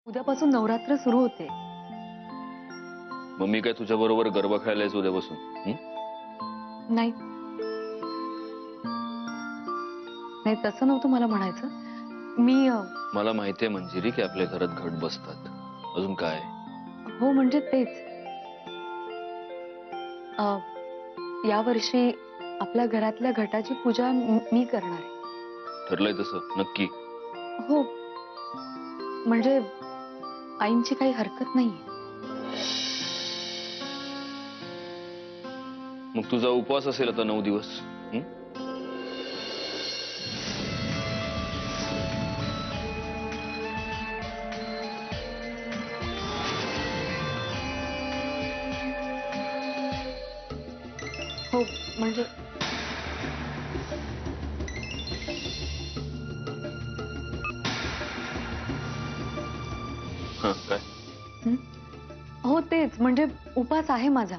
उद्यापासून नवरात्र सुरू होते. मग मी काय तुझ्या बरोबर गरबा खेळायला यायचं उद्यापासून? नाही नाही तसं नव्हतं मला म्हणायचं. मी मला माहितीये मंजिरी की आपल्या घरात घट बसतात. अजून काय? हो म्हणजे तेच. या वर्षी आपल्या घरातल्या घटाची पूजा मी करणार आहे. ठरलंय तसं नक्की? हो म्हणजे आईंची काही हरकत नाहीये. मग तुझा उपवास असेल आता 9 दिवस. हो म्हणजे हा काय? हो तेच म्हणजे उपास आहे माझा.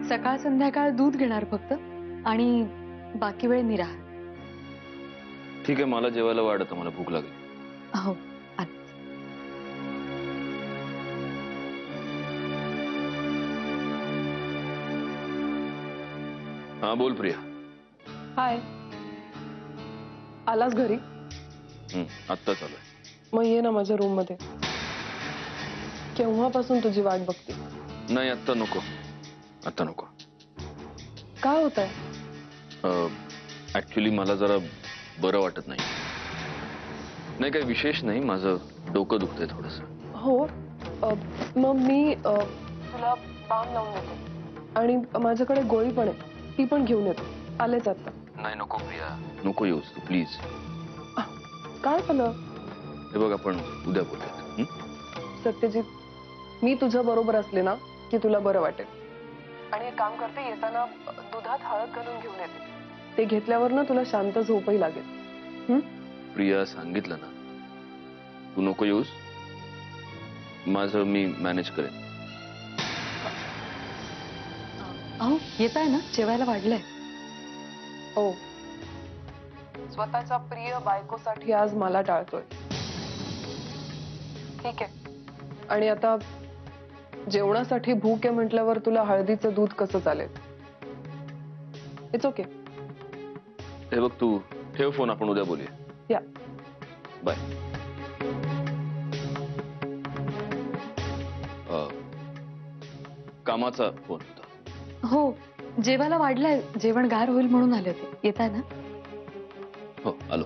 सकाळ संध्याकाळ दूध घेणार फक्त आणि बाकी वेळ निराहार. ठीक आहे, मला जेवायला वाढ, आता मला भूक लागली. हो हा बोल प्रिया. हाय, आलास घरी? आत्ता चालू आहे. मग ये ना माझ्या रूम मध्ये. केव्हापासून तुझी वाट बघते. नाही आत्ता नको, आत्ता नको. काय होत आहे? ऍक्च्युली मला जरा बरं वाटत नाही. नाही काही विशेष नाही, माझं डोकं दुखतंय थोडस. हो मग मी तुला बाम लावून देते आणि माझ्याकडे गोळी पण आहे, ती पण घेऊन येतो. आलेच आता. नाही नको प्रिया, नको येऊस तू प्लीज. काय झालं? हे बघ आपण उद्या बोलूयात. सत्यजित, मी तुझ्या बरोबर असले ना की तुला बरं वाटेल. आणि एक काम करते, येताना दुधात हळद घालून घेऊन येते. ते घेतल्यावर ना तुला शांत झोपही लागेल. प्रिया सांगितलं ना, तू नको येऊस. माझं मी मॅनेज करेन. अहो येत आहे ना, जेवायला वाढलंय. हो, स्वतःच्या प्रिय बायकोसाठी आज मला टाळतोय. ठीक आहे. आणि आता जेवणासाठी भूक आहे म्हटल्यावर तुला हळदीचं दूध कसं चालेल? It's okay. हे बघ तू ठेव फोन, आपण उद्या बोलूया. या बाय. कामाचा फोन होता. हो जेवायला वाढलंय, जेवण गार होईल म्हणून आले होते. येत आहे ना? हो आलो.